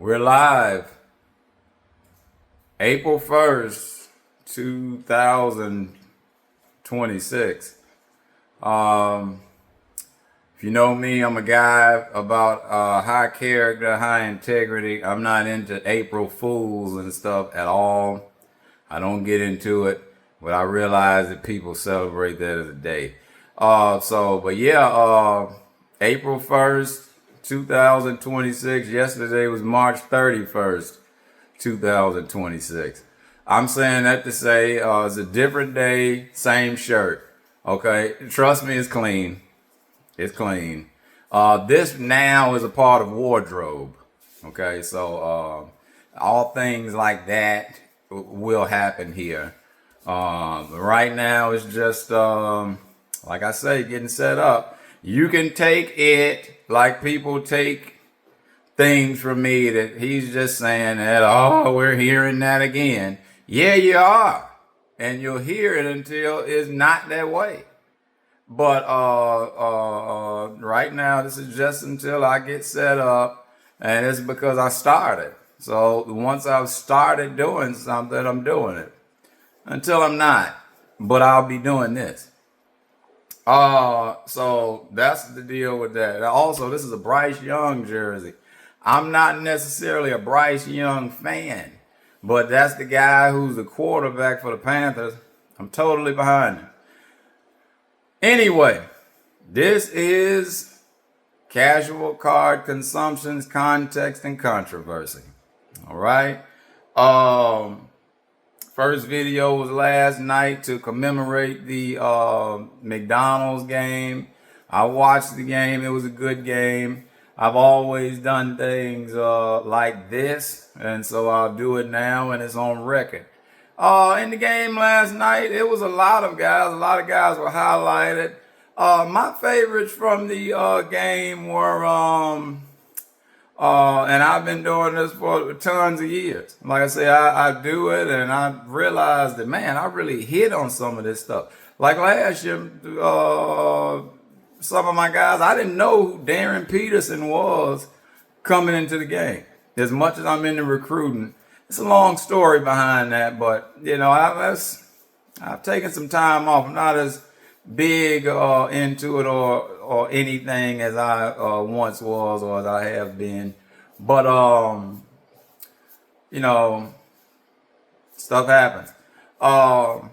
We're live. April 1st, 2026. If you know me, I'm a guy about high character, high integrity. I'm not into April Fools and stuff at all. I don't get into it, but I realize that people celebrate that as a day. April 1st, 2026. Yesterday was March 31st, 2026. I'm saying that to say it's a different day, same shirt. Okay, trust me, it's clean. It's clean. This now is a part of wardrobe. Okay, so all things like that will happen here. Right now it's just like I say, getting set up. You can take it like people take things from me that he's just saying that, oh, we're hearing that again. Yeah, you are. And you'll hear it until it's not that way. But right now, this is just until I get set up, and it's because I started. So once I've started doing something, I'm doing it. Until I'm not, but I'll be doing this. So that's the deal with that. Also, this is a Bryce Young jersey. I'm not necessarily a Bryce Young fan, but that's the guy who's the quarterback for the Panthers. I'm totally behind him. Anyway, this is Casual Card Consumptions, Context, and Controversy. All right. First video was last night to commemorate the McDonald's game. I watched the game. It was a good game. I've always done things like this, and so I'll do it now, and it's on record. In the game last night, it was a lot of guys. A lot of guys were highlighted. My favorites from the game were, and I've been doing this for tons of years. Like I say, I do it, and I realized that, man, I really hit on some of this stuff. Like last year, some of my guys, I didn't know who Darren Peterson was coming into the game. As much as I'm into recruiting, it's a long story behind that, but you know, I've taken some time off. I'm not as big into it or anything as I once was or as I have been, but you know, stuff happens. I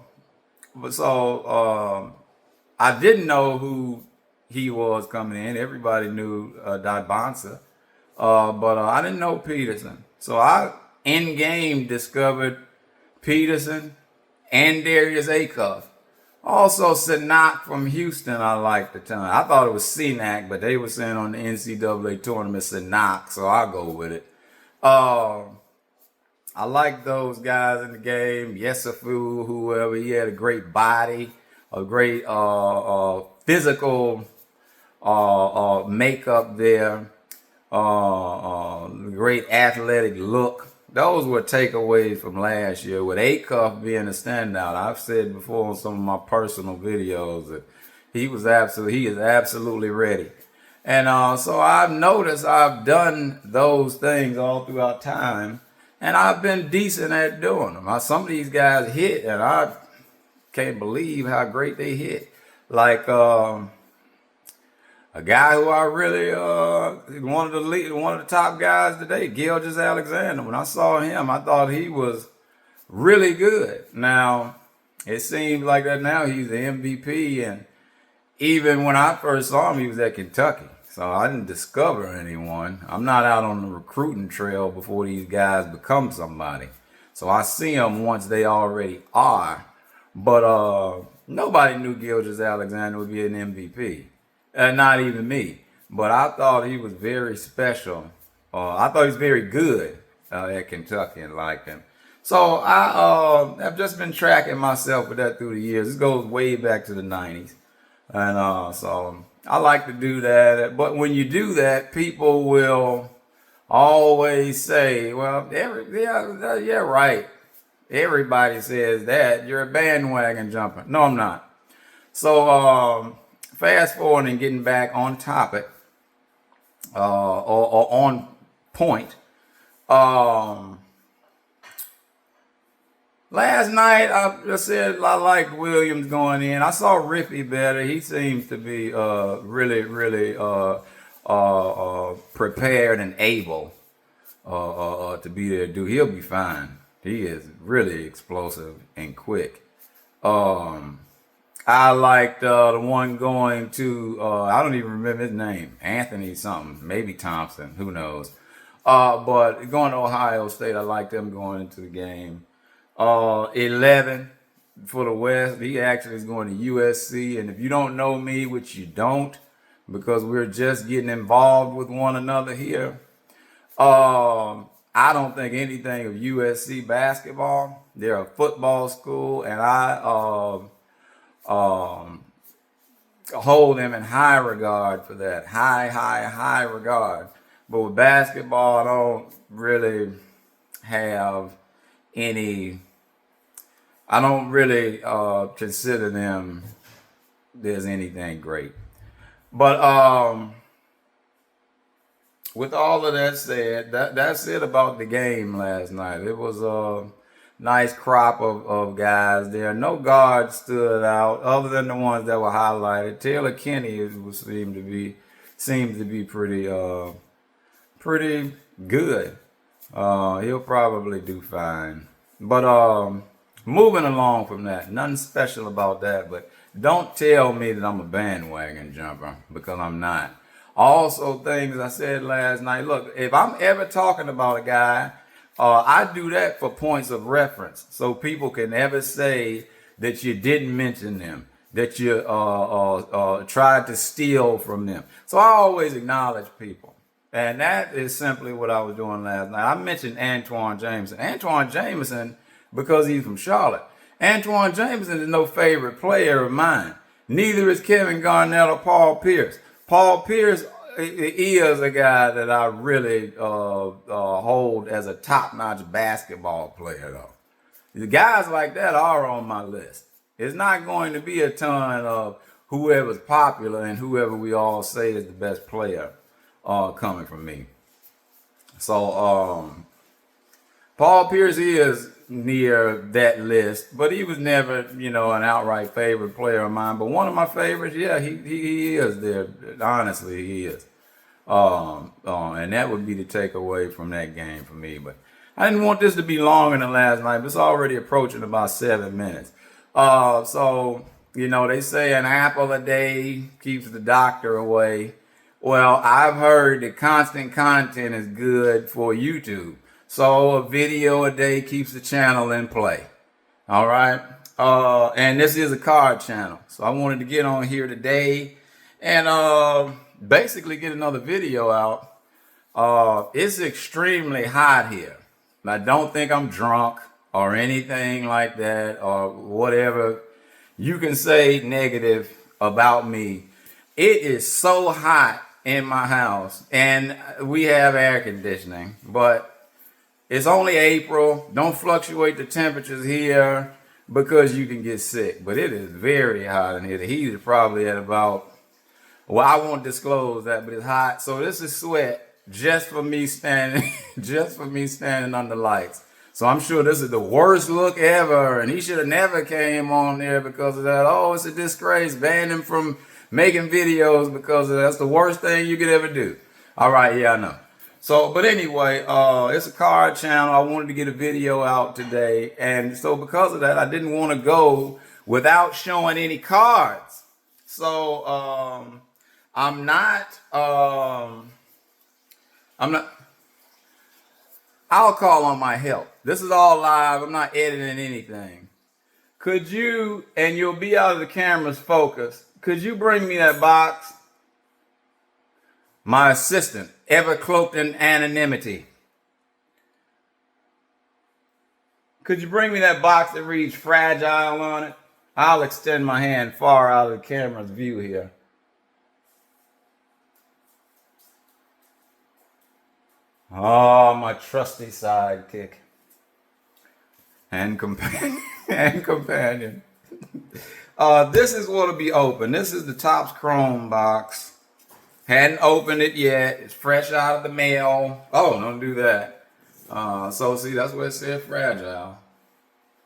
didn't know who he was coming in. Everybody knew Bonsa, but I didn't know Peterson. So I in game discovered Peterson and Darius Acuff. Also, Sinak from Houston, I liked the time. I thought it was Sinak, but they were saying on the NCAA tournament Sinak, so I'll go with it. I like those guys in the game. Yesafu, whoever, he had a great body, a great physical makeup there, great athletic look. Those were takeaways from last year, with Acuff being a standout. I've said before on some of my personal videos that he is absolutely ready. And so I've noticed I've done those things all throughout time, and I've been decent at doing them. Some of these guys hit, and I can't believe how great they hit. Like a guy who I really one of the top guys today, Gilgeous-Alexander. When I saw him, I thought he was really good. Now it seems like that now he's the MVP, and even when I first saw him, he was at Kentucky. So I didn't discover anyone. I'm not out on the recruiting trail before these guys become somebody. So I see them once they already are. But nobody knew Gilgeous-Alexander would be an MVP. Not even me. But I thought he was very special. I thought he was very good at Kentucky and liked him. So I have just been tracking myself with that through the years. This goes way back to the 90s. And so I like to do that. But when you do that, people will always say, well, yeah, right. Everybody says that. You're a bandwagon jumper. No, I'm not. So fast forward and getting back on topic or on point. Um, Last night, I just said I liked Williams going in. I saw Rippy better. He seems to be really prepared and able to be there. Dude, he'll be fine. He is really explosive and quick. I liked the one going to I don't even remember his name, Anthony something, maybe Thompson, who knows. But going to Ohio State, I liked them going into the game. 11 for the West. He actually is going to USC. And if you don't know me, which you don't, because we're just getting involved with one another here, I don't think anything of USC basketball. They're a football school, and I hold them in high regard for that. High regard. But with basketball, I don't really have any. I don't really consider them there's anything great. But with all of that said, that's it about the game last night. It was a nice crop of guys there. No guards stood out other than the ones that were highlighted. Taylor Kinney seems to be pretty good. He'll probably do fine. But moving along from that, nothing special about that. But don't tell me that I'm a bandwagon jumper, because I'm not. Also, things I said last night. Look, if I'm ever talking about a guy, I do that for points of reference, so people can never say that you didn't mention them, that you tried to steal from them. So I always acknowledge people. And that is simply what I was doing last night. I mentioned Antoine Jameson. Antoine Jameson, because he's from Charlotte. Antoine Jameson is no favorite player of mine. Neither is Kevin Garnett or Paul Pierce. Paul Pierce is a guy that I really hold as a top-notch basketball player, though. The guys like that are on my list. It's not going to be a ton of whoever's popular and whoever we all say is the best player coming from me. So Paul Pierce is near that list, but he was never, an outright favorite player of mine. But one of my favorites, yeah, he is there. Honestly, he is. And that would be the takeaway from that game for me. But I didn't want this to be longer than last night, but it's already approaching about 7 minutes. So, they say an apple a day keeps the doctor away. Well, I've heard that constant content is good for YouTube. So a video a day keeps the channel in play. All right. And this is a card channel. So I wanted to get on here today and basically get another video out. It's extremely hot here. I don't think I'm drunk or anything like that or whatever you can say negative about me. It is so hot in my house, and we have air conditioning, but it's only April. Don't fluctuate the temperatures here because you can get sick. But it is very hot in here. The heat is probably at about, well, I won't disclose that, but it's hot. So this is sweat just for me standing, under lights. So I'm sure this is the worst look ever, and he should have never came on there because of that. Oh, it's a disgrace. Ban him from making videos because that's the worst thing you could ever do. All right, yeah, I know. So, but anyway, it's a card channel. I wanted to get a video out today. And so because of that, I didn't want to go without showing any cards. So, I'm not, I'll call on my help. This is all live. I'm not editing anything. Could you, and you'll be out of the camera's focus, could you bring me that box? My assistant, ever cloaked in anonymity. Could you bring me that box that reads fragile on it? I'll extend my hand far out of the camera's view here. Oh, my trusty sidekick. And companion. This is what will be open. This is the Topps Chrome box. Hadn't opened it yet. It's fresh out of the mail. Oh, don't do that. So see, that's where it said fragile.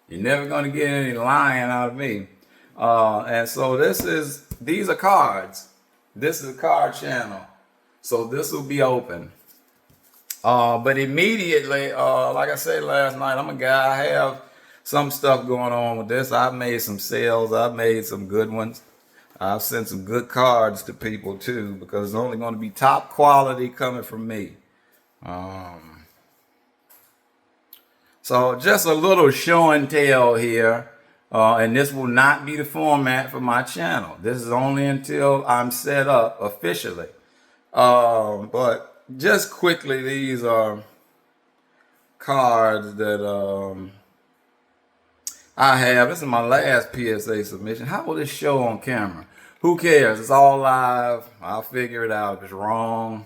You're never gonna get any lying out of me. And so these are cards. This is a card channel. So this will be open. But immediately, like I said last night, I'm a guy. I have some stuff going on with this. I've made some sales. I've made some good ones. I've sent some good cards to people too, because it's only going to be top quality coming from me. So just a little show and tell here. And this will not be the format for my channel. This is only until I'm set up officially. But just quickly, these are cards that I have. This is my last PSA submission. How will this show on camera? Who cares? It's all live. I'll figure it out. If it's wrong,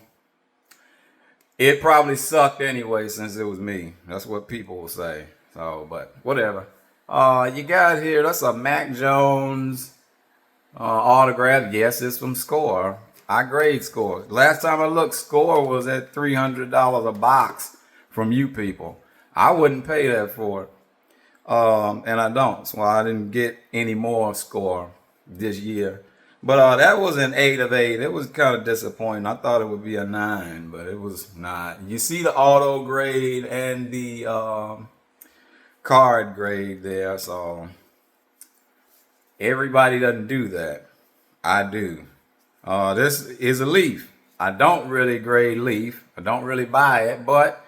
it probably sucked anyway since it was me. That's what people will say. So, but whatever. You got here, that's a Mac Jones autograph. Yes, it's from Score. I grade Score. Last time I looked, Score was at $300 a box from you people. I wouldn't pay that for it. And I don't. So I didn't get any more Score this year. But that was an 8 of 8. It was kind of disappointing. I thought it would be a 9, but it was not. You see the auto grade and the card grade there. So everybody doesn't do that. I do. This is a Leaf. I don't really grade Leaf. I don't really buy it, but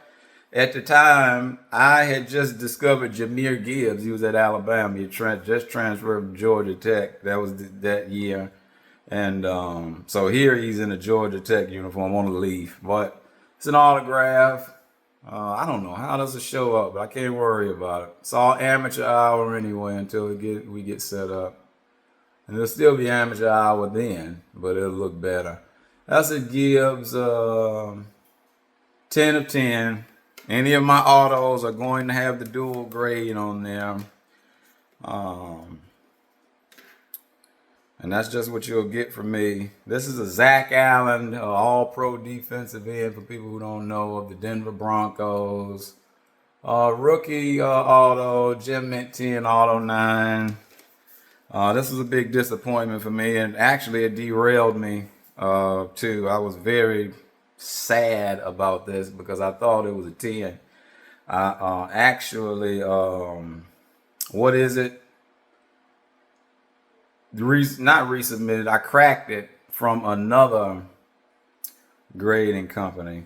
at the time, I had just discovered Jahmyr Gibbs. He was at Alabama. He just transferred from Georgia Tech. That was that year. And so here he's in a Georgia Tech uniform on a Leaf. But it's an autograph. I don't know. How does it show up? But I can't worry about it. It's all amateur hour anyway until we get set up. And it'll still be amateur hour then, but it'll look better. That's a Gibbs 10 of 10. Any of my autos are going to have the dual grade on there. And that's just what you'll get from me. This is a Zach Allen, all-pro defensive end for people who don't know, of the Denver Broncos. Rookie auto, Gem Mint 10, auto 9. This was a big disappointment for me, and actually it derailed me too. I was very sad about this because I thought it was a 10. Actually, what is it? Not resubmitted. I cracked it from another grading company.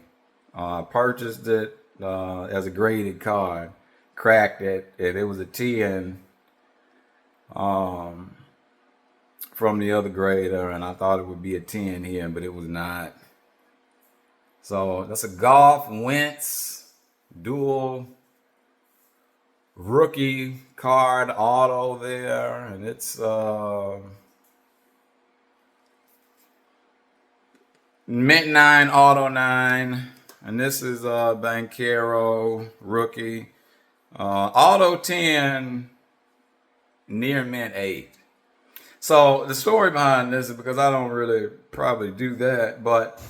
Purchased it as a graded card, cracked it, and it was a 10 from the other grader, and I thought it would be a 10 here, but it was not. So that's a Golf Wentz dual rookie card auto there, and it's Mint 9 auto 9, and this is Banchero rookie auto 10 near Mint 8. So the story behind this is because I don't really probably do that, but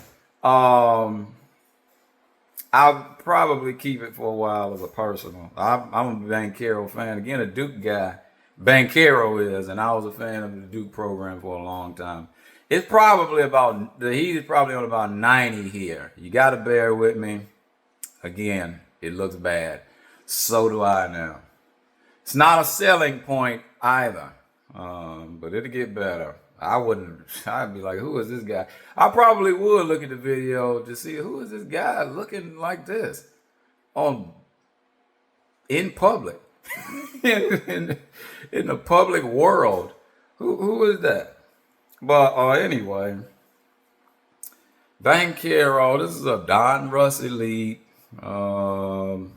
I'll probably keep it for a while as a personal. I'm a Banchero fan. Again, a Duke guy. Banchero is, and I was a fan of the Duke program for a long time. It's probably about, the heat is probably on about 90 here. You got to bear with me. Again, it looks bad. So do I now. It's not a selling point either, but it'll get better. I'd be like, who is this guy? I probably would look at the video to see who is this guy looking like this in public, in the public world. Who is that? But anyway, Banchero, this is a Don Russ Elite auto.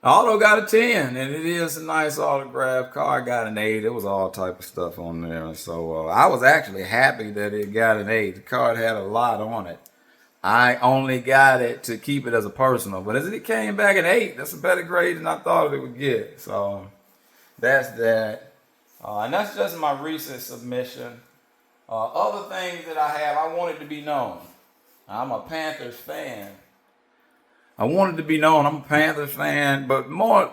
Auto got a 10, and it is a nice autograph. Card got an 8. It was all type of stuff on there. So I was actually happy that it got an 8. The card had a lot on it. I only got it to keep it as a personal. But as it came back an 8, that's a better grade than I thought it would get. So that's that. And that's just my recent submission. Other things that I have, I want it to be known. I'm a Panthers fan. I wanted to be known. I'm a Panthers fan, but more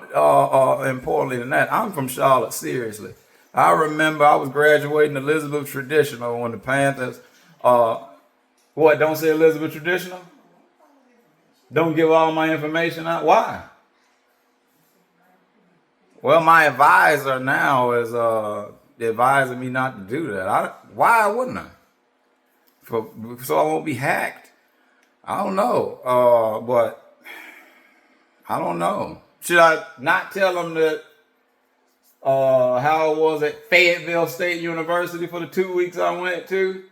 importantly than that, I'm from Charlotte. Seriously, I remember I was graduating Elizabeth Traditional when the Panthers. What? Don't say Elizabeth Traditional. Don't give all my information out. Why? Well, my advisor now is advising me not to do that. Why wouldn't I? So I won't be hacked. I don't know. But I don't know. Should I not tell them that how it was at Fayetteville State University for the 2 weeks I went to?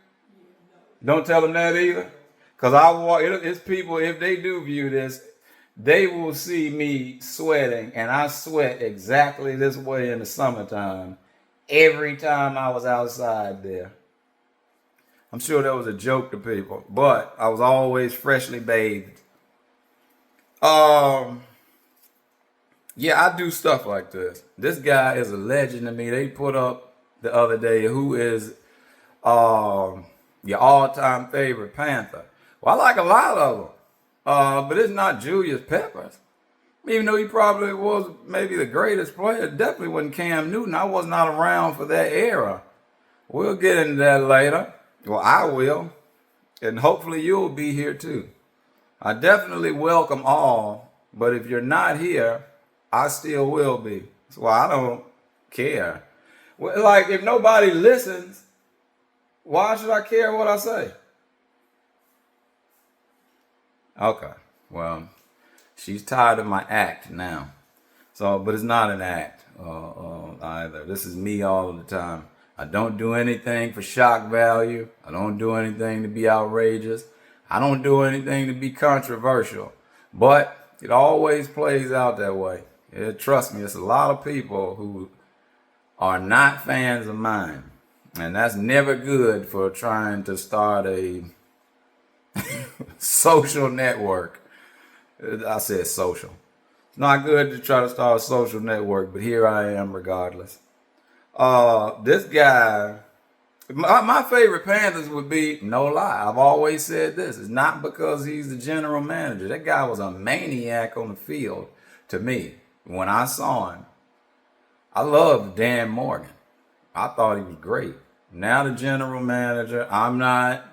Don't tell them that either. Because it's people, if they do view this, they will see me sweating, and I sweat exactly this way in the summertime every time I was outside there. I'm sure that was a joke to people, but I was always freshly bathed. Yeah, I do stuff like this. This guy is a legend to me. They put up the other day who is your all-time favorite Panther. Well, I like a lot of them, but it's not Julius Peppers. Even though he probably was maybe the greatest player, definitely wasn't Cam Newton. I was not around for that era. We'll get into that later. Well, I will, and hopefully you'll be here too. I definitely welcome all, but if you're not here, I still will be. So I don't care. Well, like, if nobody listens, why should I care what I say? Okay, well, she's tired of my act now. So, but it's not an act either. This is me all of the time. I don't do anything for shock value. I don't do anything to be outrageous. I don't do anything to be controversial. But it always plays out that way. Trust me, it's a lot of people who are not fans of mine. And that's never good for trying to start a social network. I said social. It's not good to try to start a social network, but here I am regardless. This guy, my favorite Panthers would be, no lie, I've always said this. It's not because he's the general manager. That guy was a maniac on the field to me. When I saw him, I loved Dan Morgan. I thought he was great. Now the general manager, I'm not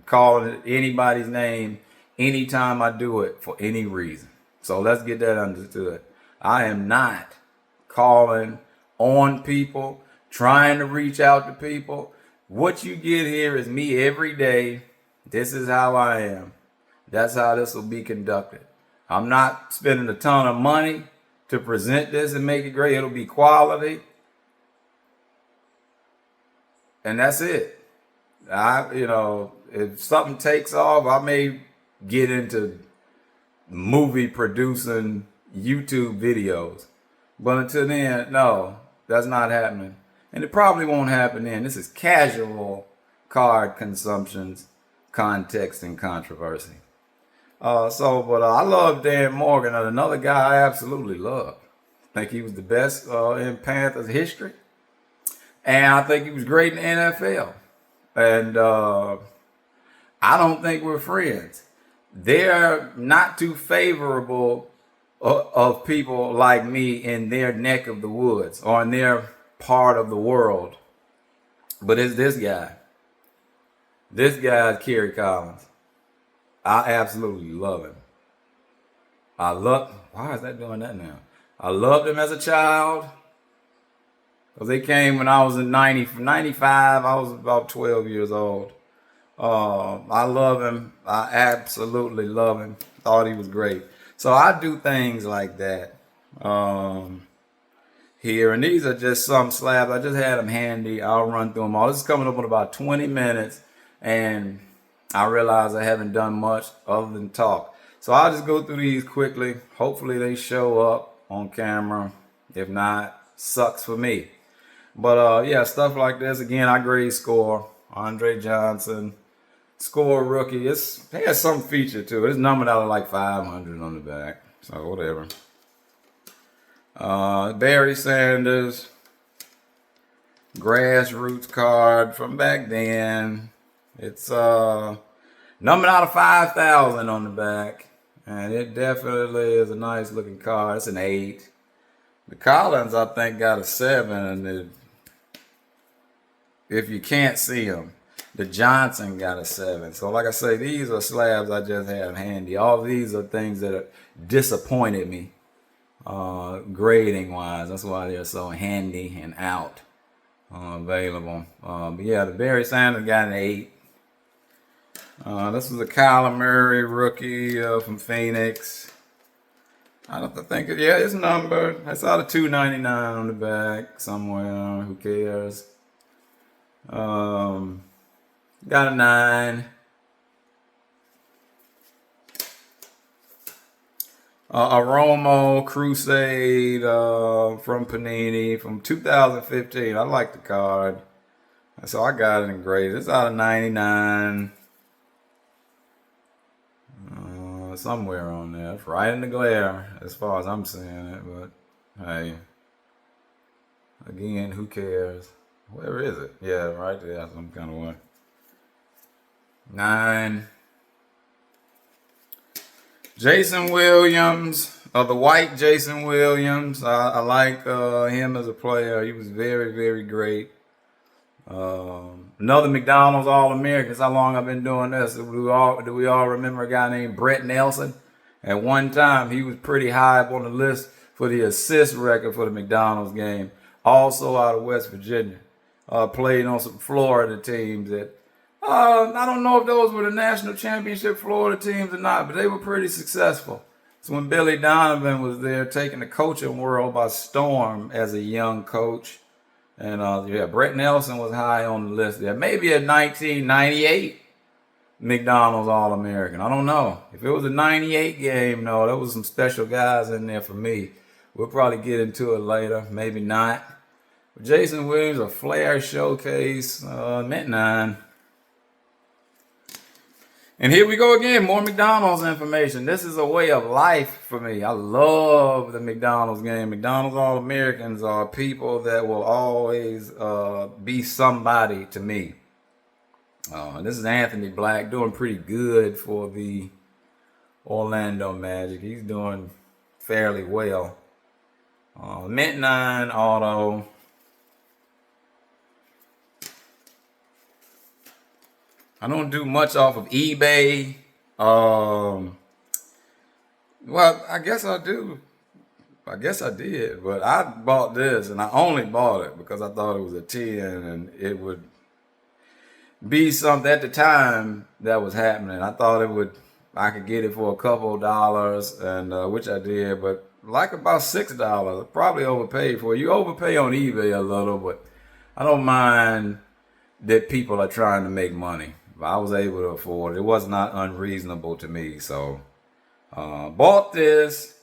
calling anybody's name anytime I do it for any reason. So let's get that understood. I am not calling on people, trying to reach out to people. What you get here is me every day. This is how I am. That's how this will be conducted. I'm not spending a ton of money to present this and make it great. It'll be quality. And that's it. If something takes off, I may get into movie producing YouTube videos. But until then, no, that's not happening. And it probably won't happen then. This is casual card consumptions, context, and controversy. But I love Dan Morgan, and another guy I absolutely love. I think he was the best in Panthers history. And I think he was great in the NFL. And I don't think we're friends. They're not too favorable of people like me in their neck of the woods or in their part of the world. But it's this guy. This guy is Kerry Collins. I absolutely love him. Why is that doing that now? I loved him as a child. Because they came when I was in 95. I was about 12 years old. I love him. I absolutely love him. Thought he was great. So I do things like that here. And these are just some slabs. I just had them handy. I'll run through them all. This is coming up in about 20 minutes. And I realize I haven't done much other than talk. So I'll just go through these quickly. Hopefully they show up on camera. If not, sucks for me. But yeah, stuff like this. Again, I grade score. Andre Johnson, score rookie. It has some feature to it. It's numbered out of like 500 on the back. So whatever. Barry Sanders, grassroots card from back then. It's Numbered out of 5,000 on the back. And it definitely is a nice looking card. It's an 8. The Collins, I think, got a 7. And if you can't see them, the Johnson got a 7. So like I say, these are slabs I just have handy. All these are things that have disappointed me grading wise. That's why they're so handy and out available. But yeah, the Barry Sanders got an 8. This was a Kyler Murray rookie from Phoenix. I don't think yeah, it's numbered. I saw the $2.99 on the back somewhere. Who cares? Got a 9. A Romo Crusade from Panini from 2015. I like the card. So I got it in grade. It's out of 99. Somewhere on there. It's right in the glare as far as I'm seeing it. But hey, again, who cares? Where is it? Yeah, right there. Some kind of way. 9. Jason Williams, the white Jason Williams. I like him as a player. He was very, very great. Another McDonald's All-Americans. How long I've been doing this? Do we all remember a guy named Brett Nelson? At one time, he was pretty high up on the list for the assist record for the McDonald's game. Also out of West Virginia. Played on some Florida teams that I don't know if those were the national championship Florida teams or not, but they were pretty successful. So when Billy Donovan was there, taking the coaching world by storm as a young coach. And yeah, Brett Nelson was high on the list there. Maybe a 1998 McDonald's All-American. I don't know. If it was a 98 game, no, there was some special guys in there for me. We'll probably get into it later. Maybe not. But Jason Williams, a Flair showcase, mint 9. And here we go again, more McDonald's information. This is a way of life for me. I love the McDonald's game. McDonald's All-Americans are people that will always be somebody to me. This is Anthony Black doing pretty good for the Orlando Magic. He's doing fairly well. Mint 9 auto. I don't do much off of eBay. Well, I guess I do. I guess I did, but I bought this, and I only bought it because I thought it was a 10, and it would be something at the time that was happening. I thought I could get it for a couple of dollars, and which I did, but like about $6. I probably overpaid for it. You overpay on eBay a little, but I don't mind that people are trying to make money. I was able to afford it. It was not unreasonable to me. So bought this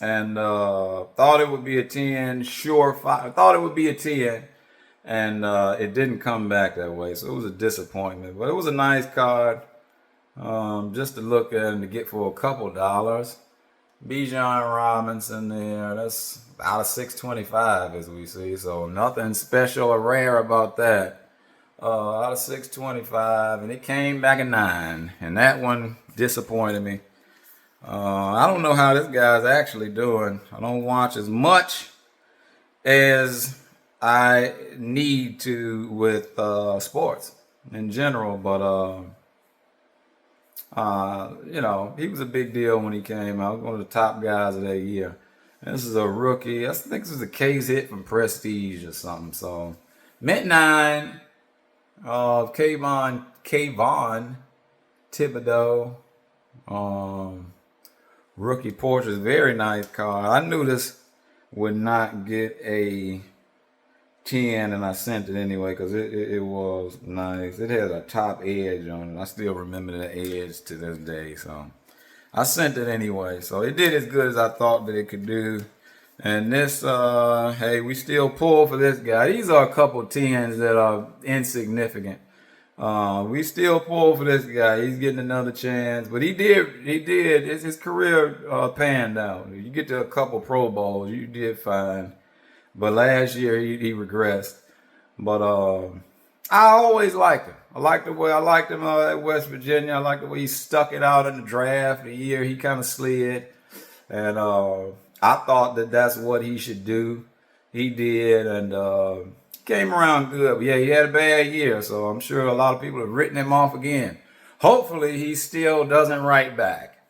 and thought it would be a 10. Thought it would be a 10. And it didn't come back that way. So it was a disappointment. But it was a nice card. Just to look at and to get for a couple dollars. Bijan Robinson there. That's out of 625 as we see. So nothing special or rare about that. Out of 625, and it came back a 9, and that one disappointed me. I don't know how this guy's actually doing. I don't watch as much as I need to with sports in general, but you know, he was a big deal when he came out. One of the top guys of that year. And this is a rookie. I think this is a case hit from Prestige or something. So mint 9. Kayvon Thibodeau, rookie portrait, very nice card. I knew this would not get a 10, and I sent it anyway because it was nice. It has a top edge on it. I still remember the edge to this day, so I sent it anyway. So it did as good as I thought that it could do. And this, hey, we still pull for this guy. These are a couple 10s that are insignificant. We still pull for this guy. He's getting another chance, but he did. His career panned out. You get to a couple Pro Bowls, you did fine. But last year he regressed. But I always liked him. I liked him at West Virginia. I liked the way he stuck it out in the draft. The year he kind of slid, and I thought that that's what he should do. He did, and came around good. But yeah, he had a bad year, so I'm sure a lot of people have written him off again. Hopefully, he still doesn't write back.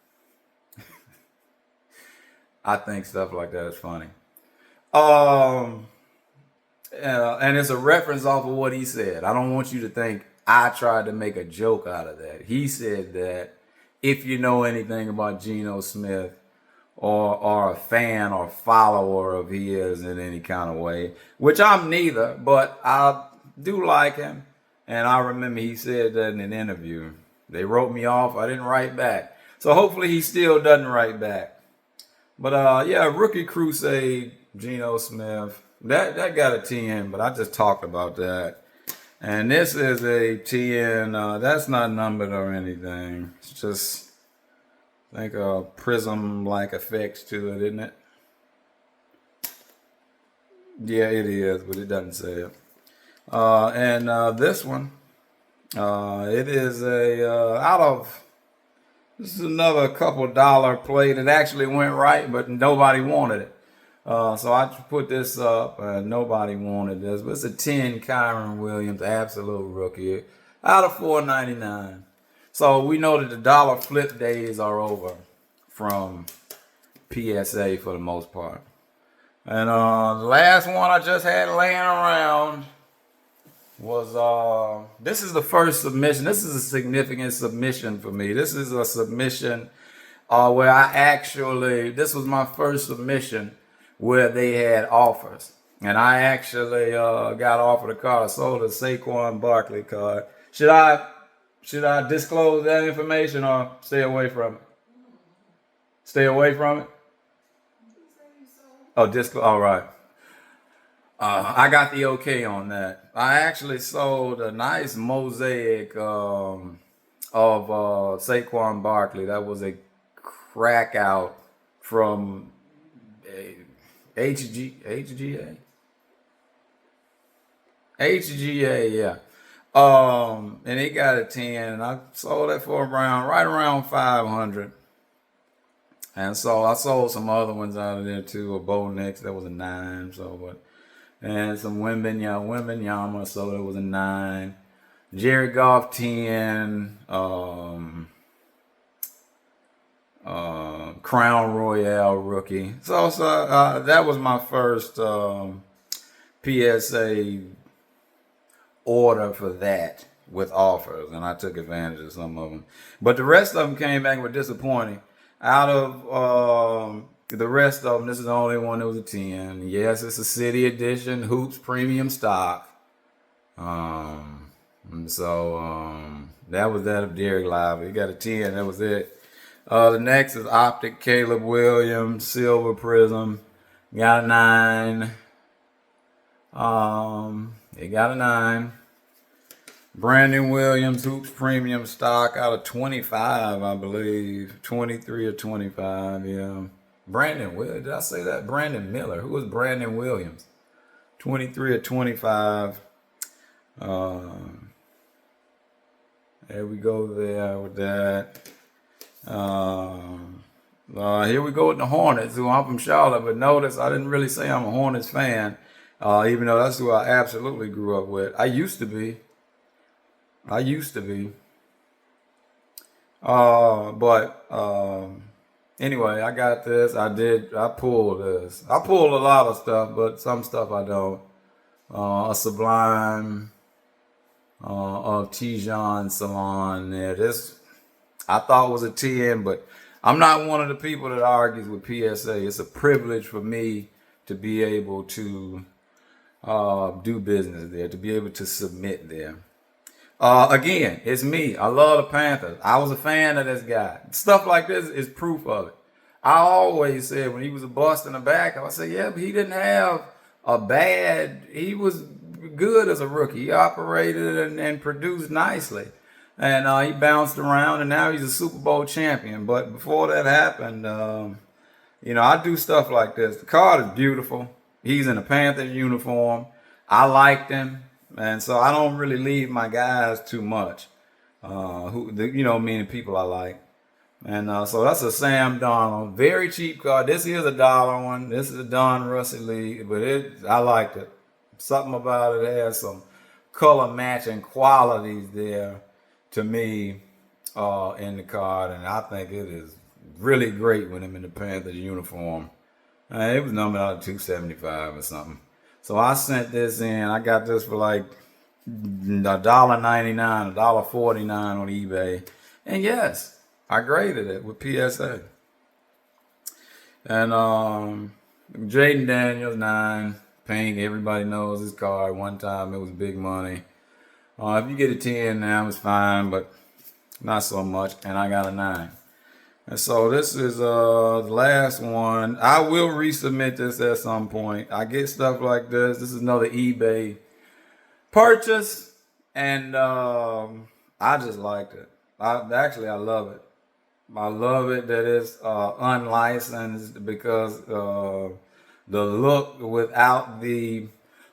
I think stuff like that is funny. Um, and it's a reference off of what he said. I don't want you to think I tried to make a joke out of that. He said that if you know anything about Geno Smith or are a fan or follower of his in any kind of way, which I'm neither, but I do like him. And I remember he said that in an interview. They wrote me off. I didn't write back. So hopefully he still doesn't write back. But yeah, Rookie Crusade, Geno Smith. That got a 10, but I just talked about that. And this is a 10. That's not numbered or anything. It's just, I think, a prism-like effects to it, isn't it? Yeah, it is, but it doesn't say it. And this one, it is this is another couple dollar play that actually went right, but nobody wanted it. So I put this up, and nobody wanted this. But it's a 10 Kyron Williams, absolute rookie, out of 499. So we know that the dollar flip days are over from PSA for the most part. And the last one I just had laying around was this is the first submission. This is a significant submission for me. This is a submission where this was my first submission where they had offers. And I actually got offered a card. I sold a Saquon Barkley card. Should I disclose that information or stay away from it? Stay away from it? Oh, disclose. All right. I got the okay on that. I actually sold a nice mosaic of Saquon Barkley. That was a crack out from HGA, yeah. And it got a 10, and I sold that for right around 500. And so I sold some other ones out of there too. A Bo Nix, that was a 9. And some Wembenyama, so that was a 9. Jared Goff 10. Crown Royale rookie. So that was my first PSA order for that with offers, and I took advantage of some of them. But the rest of them came back with disappointing. Out of the rest of them, this is the only one that was a 10. Yes, it's a City Edition Hoops Premium stock. That was that of Derek Lively. He got a 10. That was it. The next is Optic Caleb Williams Silver Prism. Got a 9. It got a 9. Brandon Williams Hoops Premium stock out of 25, I believe. 23 or 25, yeah. Brandon Williams, did I say that? Brandon Miller. Who was Brandon Williams? 23 or 25. There we go there with that. Here we go with the Hornets, who I'm from Charlotte, but notice I didn't really say I'm a Hornets fan, even though that's who I absolutely grew up with. I used to be. Anyway, I got this. I pulled this. I pulled a lot of stuff, but some stuff I don't. A Sublime of Tijan Salon there. This I thought was a 10, but I'm not one of the people that argues with PSA. It's a privilege for me to be able to do business there, to be able to submit there. Again, it's me. I love the Panthers. I was a fan of this guy. Stuff like this is proof of it. I always said when he was a bust in the back, I said, yeah, but he didn't have he was good as a rookie. He operated and produced nicely. And he bounced around, and now he's a Super Bowl champion. But before that happened, I do stuff like this. The card is beautiful. He's in a Panthers uniform. I liked him. And so I don't really leave my guys too much. Meaning people I like. And so that's a Sam Donald, very cheap card. This is a dollar one. This is a Don Rusty Lee, but I liked it. Something about it has some color matching qualities there to me in the card, and I think it is really great with him in the Panthers uniform. It was numbered out of 275 or something. So I sent this in. I got this for like $1.99, $1.49 on eBay. And yes, I graded it with PSA. And Jaden Daniels, 9. Pink, everybody knows his card. One time it was big money. If you get a 10 now, it's fine, but not so much. And I got a 9. And so this is the last one. I will resubmit this at some point. I get stuff like this. This is another eBay purchase, and I just liked it. I love it. I love it that it's unlicensed because the look without the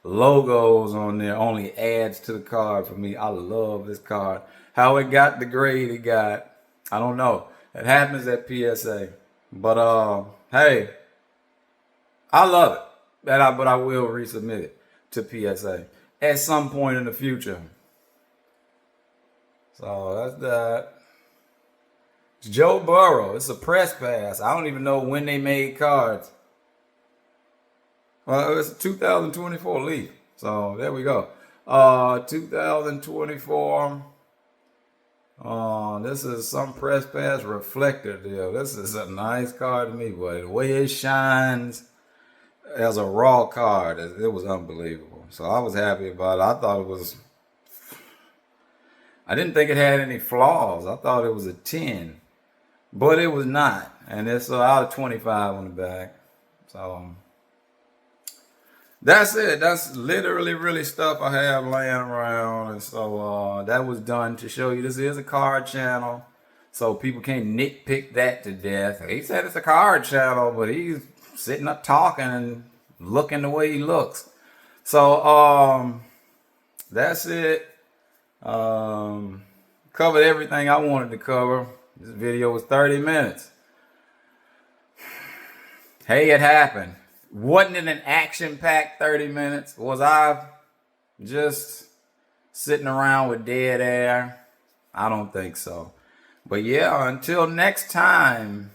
logos on there only adds to the card for me. I love this card. How it got the grade it got, I don't know. It happens at PSA. But hey, I love it. But I will resubmit it to PSA at some point in the future. So that's that. It's Joe Burrow. It's a press pass. I don't even know when they made cards. Well, it's a 2024 Leaf. So there we go. 2024. This is some press pass reflector deal. This is a nice card to me, but the way it shines as a raw card, it was unbelievable. So I was happy about it. I didn't think it had any flaws. I thought it was a 10, but it was not. And it's out of 25 on the back. So that's it. That's literally really stuff I have laying around. And so that was done to show you this is a card channel. So people can't nitpick that to death. He said it's a card channel, but he's sitting up talking and looking the way he looks. So that's it. Covered everything I wanted to cover. This video was 30 minutes. Hey, it happened. Wasn't it an action-packed 30 minutes? Was I just sitting around with dead air? I don't think so. But yeah, until next time,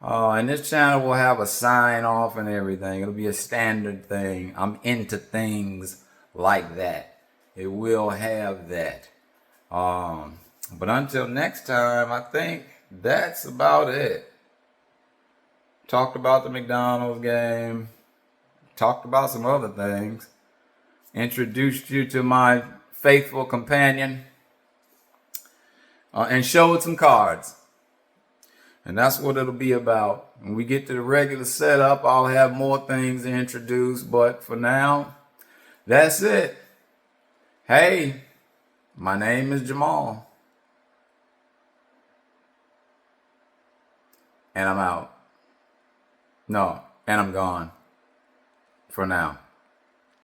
and this channel will have a sign off and everything. It'll be a standard thing. I'm into things like that. It will have that. But until next time, I think that's about it. Talked about the McDonald's game. Talked about some other things. Introduced you to my faithful companion. And showed some cards. And that's what it'll be about. When we get to the regular setup, I'll have more things to introduce. But for now, that's it. Hey, my name is Jamal. And I'm out. No, and I'm gone. For now.